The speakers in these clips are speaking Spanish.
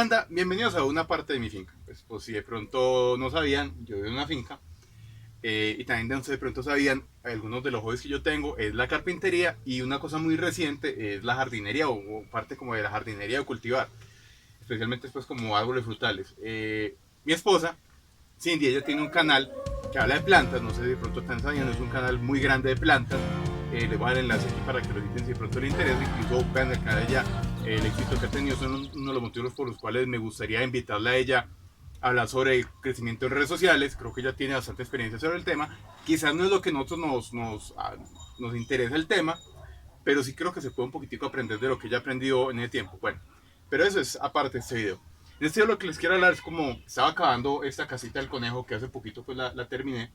Hola, anda, bienvenidos a una parte de mi finca. Pues si de pronto no sabían, yo vivo en una finca y también de pronto sabían, algunos de los hobbies que yo tengo es la carpintería y una cosa muy reciente es la jardinería o parte como de la jardinería de cultivar, especialmente después como árboles frutales. Mi esposa, Cindy, ella tiene un canal que habla de plantas, no sé si de pronto están sabiendo, es un canal muy grande de plantas. Les voy a dar el enlace aquí para que lo visiten si de pronto les interesa, incluso vean el canal de ella, el éxito que ha tenido son uno de los motivos por los cuales me gustaría invitarla a ella a hablar sobre el crecimiento en redes sociales. Creo que ella tiene bastante experiencia sobre el tema. Quizás no es lo que a nosotros nos interesa el tema, pero sí creo que se puede un poquitico aprender de lo que ella ha aprendido en el tiempo. Bueno, pero eso es aparte de este video. En este video lo que les quiero hablar es como estaba acabando esta casita del conejo que hace poquito pues la terminé,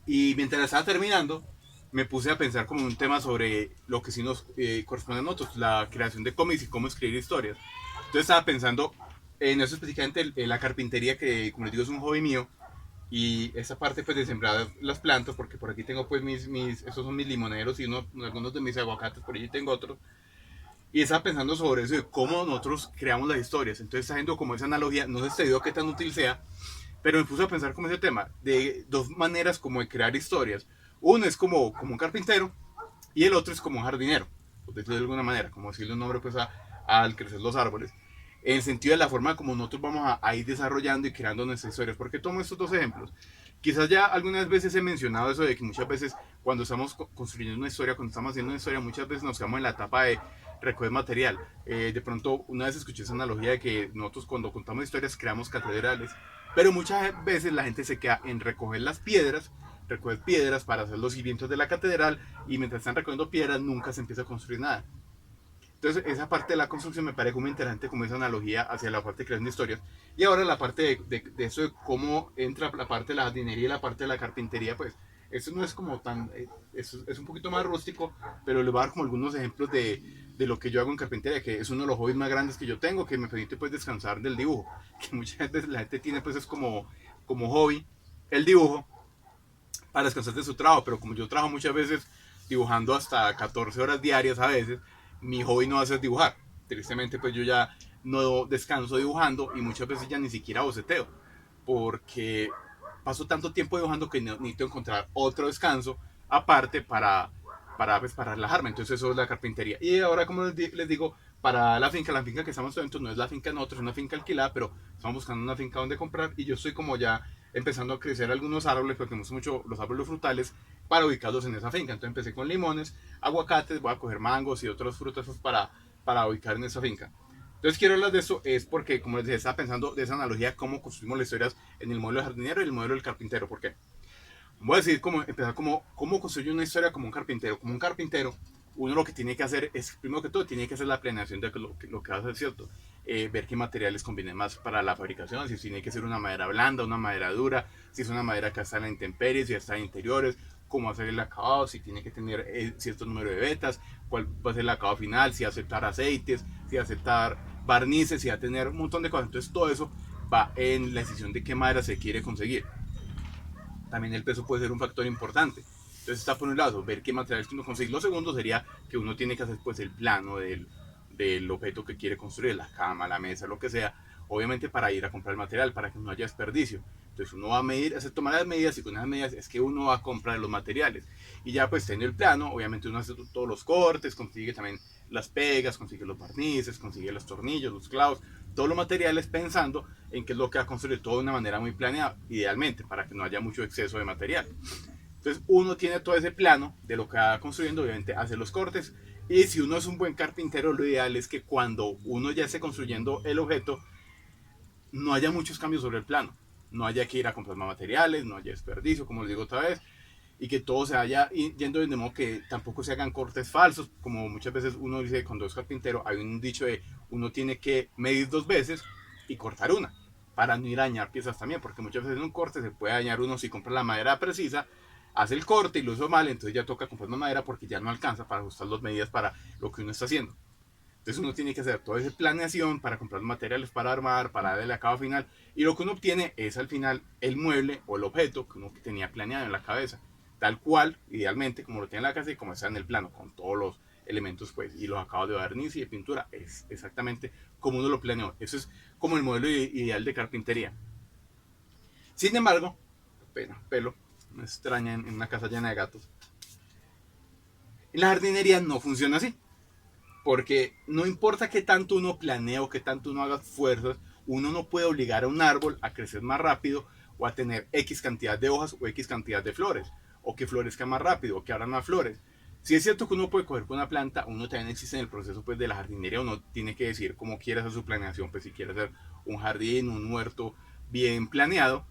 y mientras la estaba terminando me puse a pensar como un tema sobre lo que sí nos corresponde a nosotros, la creación de cómics y cómo escribir historias. Entonces estaba pensando en eso específicamente, en la carpintería, que como les digo es un hobby mío, y esa parte pues de sembrar las plantas, porque por aquí tengo pues esos son mis limoneros y algunos de mis aguacates, por allí tengo otros. Y estaba pensando sobre eso, de cómo nosotros creamos las historias. Entonces, haciendo como esa analogía, no sé este video qué tan útil sea, pero me puse a pensar como ese tema, de dos maneras como de crear historias. Uno es como un carpintero y el otro es como un jardinero, por decirlo de alguna manera, como decirle un nombre pues al crecer los árboles. En el sentido de la forma como nosotros vamos a ir desarrollando y creando nuestras historias. ¿Por qué tomo estos dos ejemplos? Quizás ya algunas veces he mencionado eso de que muchas veces cuando estamos construyendo una historia, cuando estamos haciendo una historia, muchas veces nos quedamos en la etapa de recoger material. De pronto, una vez escuché esa analogía de que nosotros cuando contamos historias creamos catedrales, pero muchas veces la gente se queda en recoger piedras para hacer los cimientos de la catedral, y mientras están recogiendo piedras nunca se empieza a construir nada. Entonces, esa parte de la construcción me parece muy interesante como esa analogía hacia la parte de creación de historias. Y ahora la parte de eso de cómo entra la parte de la jardinería y la parte de la carpintería, pues eso no es como tan, es un poquito más rústico, pero le voy a dar como algunos ejemplos de lo que yo hago en carpintería, que es uno de los hobbies más grandes que yo tengo, que me permite pues descansar del dibujo, que muchas veces la gente tiene pues es como hobby el dibujo para descansar de su trabajo, pero como yo trabajo muchas veces dibujando hasta 14 horas diarias a veces, mi hobby no va a ser dibujar. Tristemente pues yo ya no descanso dibujando y muchas veces ya ni siquiera boceteo, porque paso tanto tiempo dibujando que necesito encontrar otro descanso aparte para relajarme. Entonces eso es la carpintería. Y ahora, como les digo, para la finca que estamos dentro no es la finca de nosotros, es una finca alquilada, pero estamos buscando una finca donde comprar, y yo estoy como ya empezando a crecer algunos árboles, porque me gustan mucho los árboles frutales, para ubicarlos en esa finca. Entonces empecé con limones, aguacates, voy a coger mangos y otros frutos para ubicar en esa finca. Entonces quiero hablar de eso, es porque, como les decía, estaba pensando de esa analogía, cómo construimos las historias en el modelo del jardinero y el modelo del carpintero. ¿Por qué? Voy a decir empezar cómo construir una historia como un carpintero. Como un carpintero, uno lo que tiene que hacer es, primero que todo, tiene que hacer la planeación de lo que va a hacer, ¿cierto? Ver qué materiales convienen más para la fabricación, si tiene que ser una madera blanda, una madera dura, si es una madera que está en la intemperie, si está en interiores, cómo hacer el acabado, si tiene que tener cierto número de vetas, cuál va a ser el acabado final, si aceptar aceites, si aceptar barnices, si va a tener un montón de cosas. Entonces todo eso va en la decisión de qué madera se quiere conseguir. También el peso puede ser un factor importante. Entonces está por un lado ver qué materiales uno consigue. Lo segundo sería que uno tiene que hacer pues el plano del objeto que quiere construir, la cama, la mesa, lo que sea, obviamente para ir a comprar el material, para que no haya desperdicio. Entonces uno va a medir, hace tomar las medidas, y con esas medidas es que uno va a comprar los materiales. Y ya pues teniendo el plano, obviamente uno hace todos los cortes, consigue también las pegas, consigue los barnices, consigue los tornillos, los clavos, todos los materiales, pensando en qué es lo que va a construir, todo de una manera muy planeada, idealmente, para que no haya mucho exceso de material. Entonces uno tiene todo ese plano de lo que va construyendo, obviamente hace los cortes, y si uno es un buen carpintero, lo ideal es que cuando uno ya esté construyendo el objeto, no haya muchos cambios sobre el plano, no haya que ir a comprar más materiales, no haya desperdicio, como les digo otra vez, y que todo se vaya yendo de modo que tampoco se hagan cortes falsos, como muchas veces uno dice cuando es carpintero, hay un dicho de uno tiene que medir dos veces y cortar una, para no ir a dañar piezas también, porque muchas veces en un corte se puede dañar uno si compra la madera precisa, hace el corte y lo hizo mal, entonces ya toca comprar más madera porque ya no alcanza para ajustar las medidas para lo que uno está haciendo. Entonces uno tiene que hacer toda esa planeación para comprar materiales para armar, para darle el acabado final. Y lo que uno obtiene es al final el mueble o el objeto que uno tenía planeado en la cabeza. Tal cual, idealmente, como lo tiene en la casa y como está en el plano, con todos los elementos pues, y los acabados de barniz y de pintura. Es exactamente como uno lo planeó. Eso es como el modelo ideal de carpintería. Sin embargo, pelo, me extraña en una casa llena de gatos. En la jardinería no funciona así. Porque no importa qué tanto uno planee o qué tanto uno haga esfuerzos, uno no puede obligar a un árbol a crecer más rápido o a tener X cantidad de hojas o X cantidad de flores, o que florezca más rápido o que abran más flores. Si es cierto que uno puede coger con una planta, uno también existe en el proceso pues, de la jardinería, uno tiene que decir cómo quiere hacer su planeación, pues si quiere hacer un jardín, un huerto bien planeado,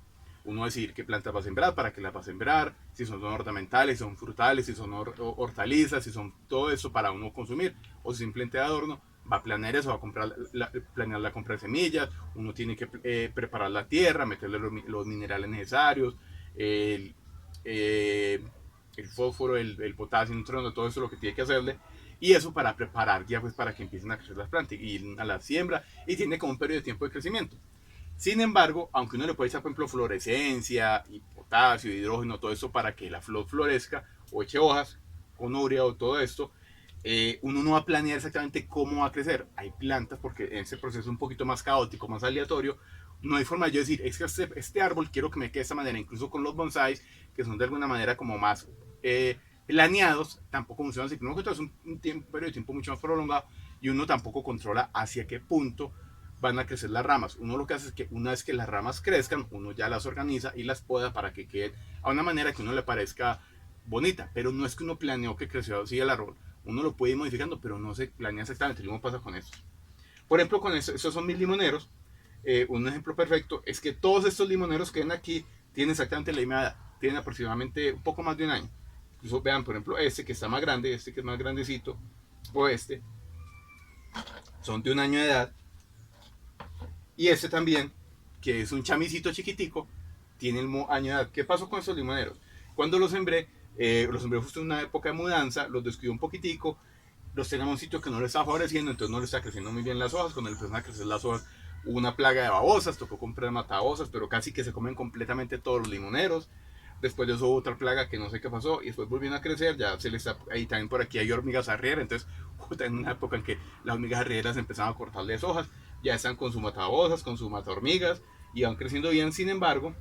uno decidir qué plantas va a sembrar, para qué las va a sembrar, si son ornamentales, si son frutales, si son hortalizas, si son todo eso para uno consumir, o si simplemente de adorno, va a planear eso, va a planear la compra de semillas, uno tiene que preparar la tierra, meterle los minerales necesarios, el, eh, el fósforo, el potasio, el nitrógeno, todo eso lo que tiene que hacerle, y eso para preparar ya pues para que empiecen a crecer las plantas y a la siembra, y tiene como un periodo de tiempo de crecimiento. Sin embargo, aunque uno le puede echar, por ejemplo, fluorescencia y potasio, hidrógeno, todo eso para que la flor florezca o eche hojas con urea o todo esto, uno no va a planear exactamente cómo va a crecer. Hay plantas, porque en ese proceso es un poquito más caótico, más aleatorio, no hay forma de yo decir, es que este árbol quiero que me quede de esta manera, incluso con los bonsáis, que son de alguna manera como más planeados, tampoco funciona así. Primero que todo es un periodo de tiempo mucho más prolongado y uno tampoco controla hacia qué punto van a crecer las ramas. Uno lo que hace es que una vez que las ramas crezcan, uno ya las organiza y las poda para que queden a una manera que a uno le parezca bonita, pero no es que uno planeó que creció así el árbol. Uno lo puede ir modificando, pero no se planea exactamente. Lo mismo pasa con esto. Por ejemplo, con estos son mis limoneros. Un ejemplo perfecto es que todos estos limoneros que ven aquí tienen exactamente la misma edad. Tienen aproximadamente un poco más de un año. Incluso vean, por ejemplo, este que está más grande, este que es más grandecito, o este, son de un año de edad. Y este también, que es un chamisito chiquitico, tiene el año de edad. ¿Qué pasó con estos limoneros? Cuando los sembré justo en una época de mudanza, los descuidé un poquitico, los tenía en un sitio que no les estaba favoreciendo, entonces no les estaba creciendo muy bien las hojas. Cuando empezaron a crecer las hojas, hubo una plaga de babosas, tocó comprar matabosas, pero casi que se comen completamente todos los limoneros. Después de eso hubo otra plaga que no sé qué pasó y después volvieron a crecer, ya se les está, ahí también por aquí hay hormigas arrieras, entonces justo en una época en que las hormigas arrieras empezaban a cortarles hojas, ya están con su matabosas, con su mata hormigas y van creciendo bien. Sin embargo,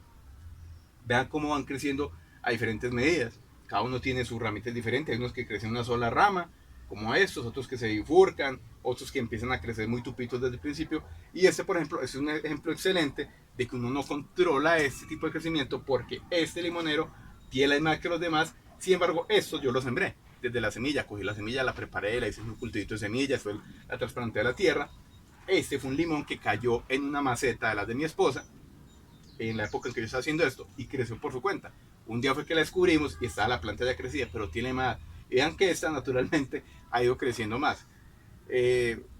vean cómo van creciendo a diferentes medidas. Cada uno tiene sus ramitas diferentes. Hay unos que crecen una sola rama, como estos, otros que se bifurcan, otros que empiezan a crecer muy tupitos desde el principio. Y este, por ejemplo, es un ejemplo excelente de que uno no controla este tipo de crecimiento porque este limonero tiene la misma que los demás. Sin embargo, estos yo los sembré desde la semilla. Cogí la semilla, la preparé, la hice un cultivito de semillas, fue la trasplanté a la tierra. Este fue un limón que cayó en una maceta de las de mi esposa en la época en que yo estaba haciendo esto y creció por su cuenta. Un día fue que la descubrimos y estaba la planta ya crecida, pero tiene más. Y vean que esta naturalmente ha ido creciendo más.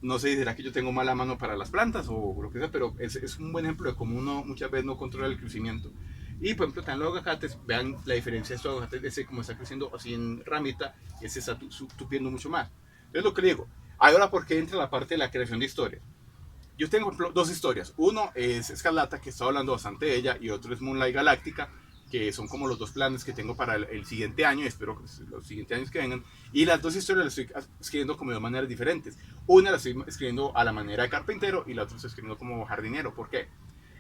No sé si será que yo tengo mala mano para las plantas o lo que sea, pero es un buen ejemplo de cómo uno muchas veces no controla el crecimiento. Y por ejemplo, también los aguacates, vean la diferencia de estos aguacates, ese como está creciendo así en ramita, y ese está tupiendo mucho más. Es lo que le digo. Ahora, ¿por qué entra la parte de la creación de historias? Yo tengo dos historias. Uno es Escarlata, que estaba hablando bastante de ella, y otro es Moonlight Galáctica, que son como los dos planes que tengo para el siguiente año, espero que los siguientes años que vengan. Y las dos historias las estoy escribiendo como de maneras diferentes. Una la estoy escribiendo a la manera de carpintero y la otra estoy escribiendo como jardinero. ¿Por qué?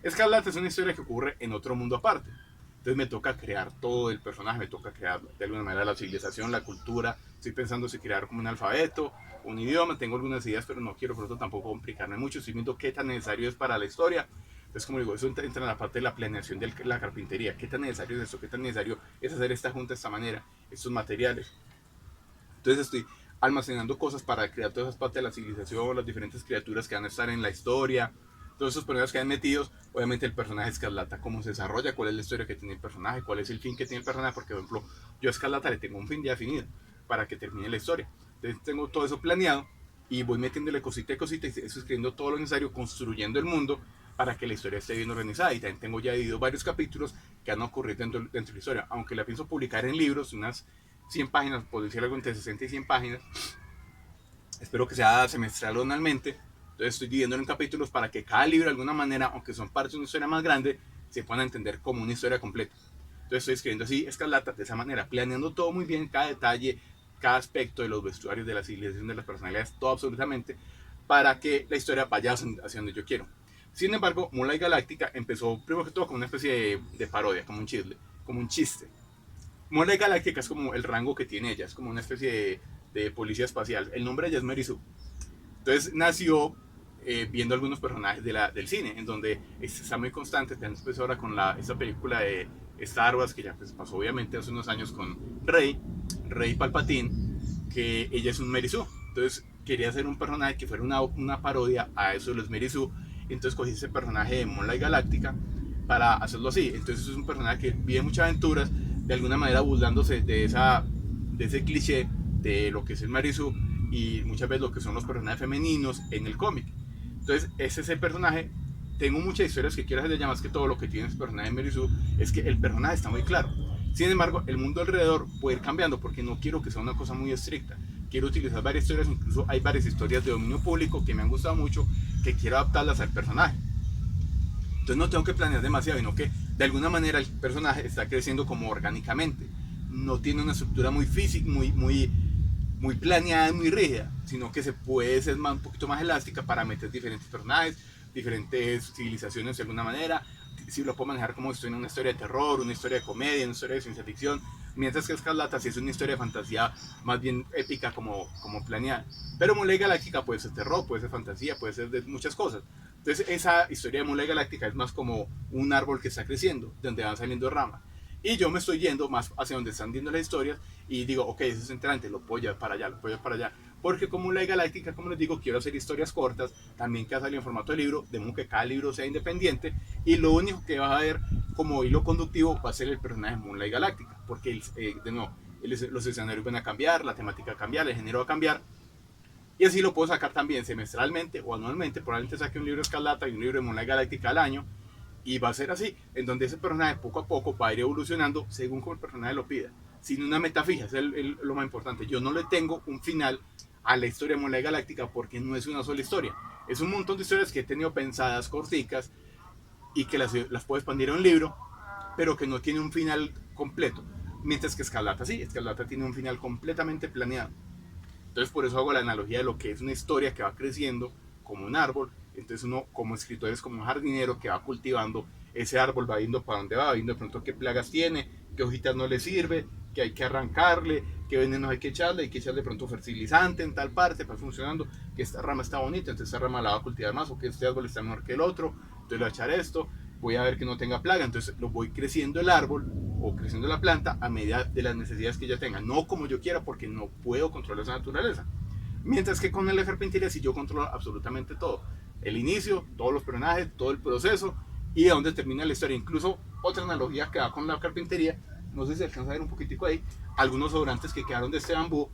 Escarlata es una historia que ocurre en otro mundo aparte. Entonces me toca crear todo el personaje, me toca crear de alguna manera la civilización, la cultura. Estoy pensando si crear como un alfabeto, un idioma, tengo algunas ideas, pero no quiero por eso tampoco complicarme mucho. Estoy viendo qué tan necesario es para la historia. Entonces, como digo, eso entra en la parte de la planeación de la carpintería. ¿Qué tan necesario es esto? ¿Qué tan necesario es hacer esta junta de esta manera? Estos materiales. Entonces estoy almacenando cosas para crear todas esas partes de la civilización, las diferentes criaturas que van a estar en la historia, todos esos personajes que han metidos, obviamente el personaje Escarlata, cómo se desarrolla, cuál es la historia que tiene el personaje, cuál es el fin que tiene el personaje, porque por ejemplo yo a Escarlata le tengo un fin ya definido para que termine la historia. Entonces tengo todo eso planeado y voy metiéndole cosita y cosita y eso escribiendo todo lo necesario, construyendo el mundo para que la historia esté bien organizada. Y también tengo ya dividido varios capítulos que han ocurrido dentro de la historia, aunque la pienso publicar en libros, unas 100 páginas, por decir algo entre 60 y 100 páginas. Espero que sea semestral o anualmente. Entonces estoy dividiendo en capítulos para que cada libro de alguna manera, aunque son partes de una historia más grande, se puedan entender como una historia completa. Entonces estoy escribiendo así Escarlata de esa manera, planeando todo muy bien, cada detalle, cada aspecto de los vestuarios, de la civilización, de las personalidades, todo absolutamente, para que la historia vaya hacia donde yo quiero. Sin embargo, Moonlight Galáctica empezó primero que todo como una especie de parodia, como un chiste, como un chiste. Moonlight Galáctica es como el rango que tiene ella, es como una especie de policía espacial. El nombre de ella es Mary Sue. Entonces nació viendo algunos personajes del cine, en donde está muy constante, pues ahora con esta película de Star Wars, que ya pues, pasó obviamente hace unos años con Rey Palpatine, que ella es un Mary Sue. Entonces quería hacer un personaje que fuera una parodia a eso de los Mary Sue. Entonces cogí ese personaje de Moonlight Galáctica para hacerlo así. Entonces es un personaje que vive muchas aventuras, de alguna manera burlándose de ese cliché de lo que es el Mary Sue y muchas veces lo que son los personajes femeninos en el cómic. Entonces ese es el personaje. Tengo muchas historias que quiero hacer de ella, más que todo lo que tiene ese personaje de Mary Sue es que el personaje está muy claro. Sin embargo, el mundo alrededor puede ir cambiando porque no quiero que sea una cosa muy estricta. Quiero utilizar varias historias, incluso hay varias historias de dominio público que me han gustado mucho, que quiero adaptarlas al personaje. Entonces no tengo que planear demasiado, sino que de alguna manera el personaje está creciendo como orgánicamente. No tiene una estructura muy física, muy planeada y muy rígida, sino que se puede ser un poquito más elástica para meter diferentes personajes, diferentes civilizaciones de alguna manera. Si lo puedo manejar como si estoy en una historia de terror, una historia de comedia, una historia de ciencia ficción, mientras que Escarlata sí es una historia de fantasía más bien épica como planeada. Pero Moonlight Galáctica puede ser terror, puede ser fantasía, puede ser de muchas cosas. Entonces esa historia de Moonlight Galáctica es más como un árbol que está creciendo, donde van saliendo ramas. Y yo me estoy yendo más hacia donde están viendo las historias y digo, ok, eso es interesante, lo puedo llevar para allá, lo puedo llevar para allá. Porque como Moonlight Galáctica, como les digo, quiero hacer historias cortas, también que ha salido en formato de libro, de modo que cada libro sea independiente. Y lo único que va a haber como hilo conductivo va a ser el personaje Moonlight Galáctica. Porque, de nuevo, los escenarios van a cambiar, la temática va a cambiar, el género va a cambiar. Y así lo puedo sacar también semestralmente o anualmente. Probablemente saque un libro de Escarlata y un libro de Moonlight Galáctica al año. Y va a ser así, en donde ese personaje poco a poco va a ir evolucionando según como el personaje lo pida. Sin una meta fija, es lo más importante. Yo no le tengo un final a la historia de Moonlight Galáctica porque no es una sola historia. Es un montón de historias que he tenido pensadas, corticas, y que las puedo expandir a un libro, pero que no tiene un final completo. Mientras que Escarlata sí, Escarlata tiene un final completamente planeado. Entonces por eso hago la analogía de lo que es una historia que va creciendo como un árbol. Entonces uno como escritor es como un jardinero que va cultivando ese árbol, va viendo para dónde va viendo de pronto qué plagas tiene, qué hojitas no le sirve, qué hay que arrancarle, qué venenos hay que echarle de pronto fertilizante en tal parte para funcionando, que esta rama está bonita, entonces esta rama la va a cultivar más, o que este árbol está mejor que el otro, entonces le voy a echar esto, voy a ver que no tenga plaga, entonces lo voy creciendo el árbol o creciendo la planta a medida de las necesidades que ella tenga, no como yo quiera porque no puedo controlar esa naturaleza. Mientras que con el carpintería sí yo controlo absolutamente todo. El inicio, todos los personajes, todo el proceso y de dónde termina la historia. Incluso otra analogía que va con la carpintería, no sé si alcanza a ver un poquitico ahí, algunos sobrantes que quedaron de este bambú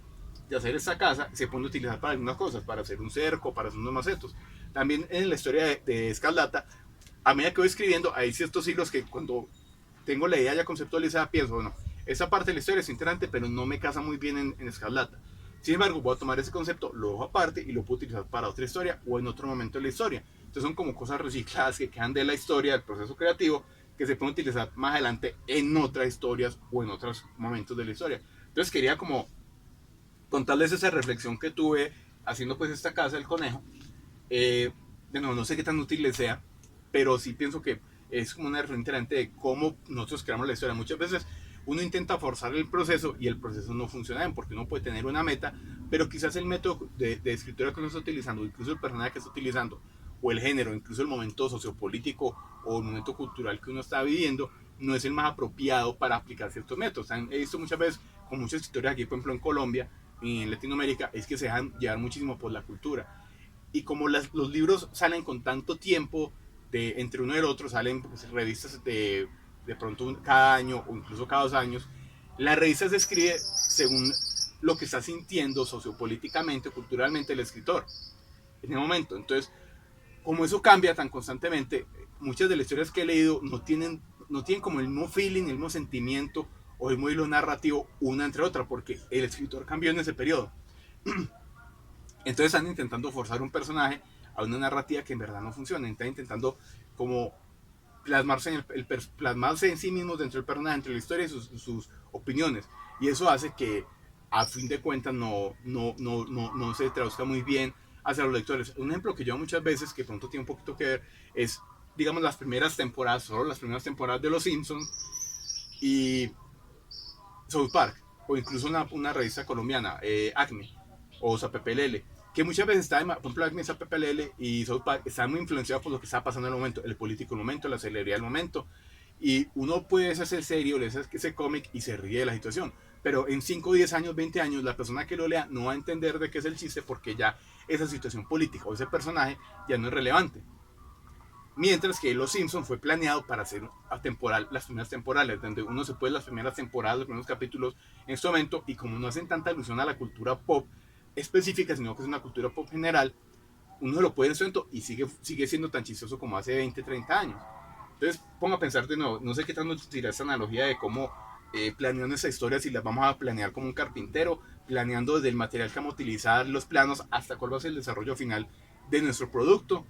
de hacer esta casa se pueden utilizar para algunas cosas, para hacer un cerco, para hacer unos macetos. También en la historia de Escarlata, a medida que voy escribiendo, hay ciertos hilos que cuando tengo la idea ya conceptualizada pienso, bueno, esa parte de la historia es interesante, pero no me casa muy bien en Escarlata. Sin embargo, voy a tomar ese concepto, lo dejo aparte y lo puedo utilizar para otra historia o en otro momento de la historia. Entonces son como cosas recicladas que quedan de la historia, del proceso creativo, que se pueden utilizar más adelante en otras historias o en otros momentos de la historia. Entonces quería como contarles esa reflexión que tuve haciendo pues esta casa del conejo. De nuevo, no sé qué tan útil les sea, pero sí pienso que es como una reflexión interesante de cómo nosotros creamos la historia. Muchas veces uno intenta forzar el proceso y el proceso no funciona bien porque uno puede tener una meta, pero quizás el método de escritura que uno está utilizando, incluso el personaje que está utilizando, o el género, incluso el momento sociopolítico o el momento cultural que uno está viviendo, no es el más apropiado para aplicar ciertos métodos. He visto muchas veces con muchas historias aquí, por ejemplo en Colombia y en Latinoamérica, es que se dejan llevar muchísimo por la cultura. Y como los libros salen con tanto tiempo entre uno y el otro, salen pues, revistas de pronto cada año o incluso cada 2 años, la revista se escribe según lo que está sintiendo sociopolíticamente, culturalmente el escritor en el momento. Entonces, como eso cambia tan constantemente, muchas de las historias que he leído no tienen como el mismo feeling, el mismo sentimiento o el mismo hilo narrativo una entre otra, porque el escritor cambió en ese periodo. Entonces están intentando forzar un personaje a una narrativa que en verdad no funciona. Están intentando como plasmarse en sí mismos dentro del personaje, dentro de la historia y sus opiniones. Y eso hace que a fin de cuentas no se traduzca muy bien hacia los lectores. Un ejemplo que yo muchas veces, que pronto tiene un poquito que ver, es, digamos, las primeras temporadas, solo las primeras temporadas de Los Simpsons y South Park, o incluso una revista colombiana, Acme, o ZPPLL, que muchas veces está, por ejemplo, Acme, ZPPLL y South Park están muy influenciados por lo que está pasando en el momento, el político del momento, la celebridad del momento, y uno puede hacer serio, leer ese cómic y se ríe de la situación, pero en 5, 10 años, 20 años, la persona que lo lea no va a entender de qué es el chiste porque ya esa situación política o ese personaje ya no es relevante. Mientras que Los Simpsons fue planeado para hacer atemporal, las primeras temporales, donde uno se puede las primeras temporadas, los primeros capítulos en este momento, y como no hacen tanta alusión a la cultura pop específica, sino que es una cultura pop general, uno lo puede en este momento y sigue siendo tan chistoso como hace 20, 30 años. Entonces, pongo a pensar de nuevo, no sé qué tanto tirar esta analogía de cómo planeando esa historia, si las vamos a planear como un carpintero, planeando desde el material que vamos a utilizar, los planos, hasta cuál va a ser el desarrollo final de nuestro producto,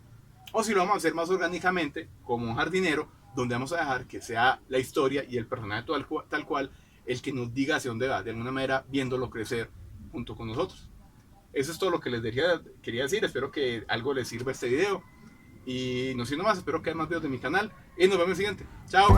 o si lo vamos a hacer más orgánicamente, como un jardinero, donde vamos a dejar que sea la historia y el personaje tal cual el que nos diga hacia dónde va, de alguna manera viéndolo crecer junto con nosotros. Eso es todo lo que les quería decir, espero que algo les sirva este video. Y no siendo más, espero que haya más videos de mi canal y nos vemos en el siguiente. Chao.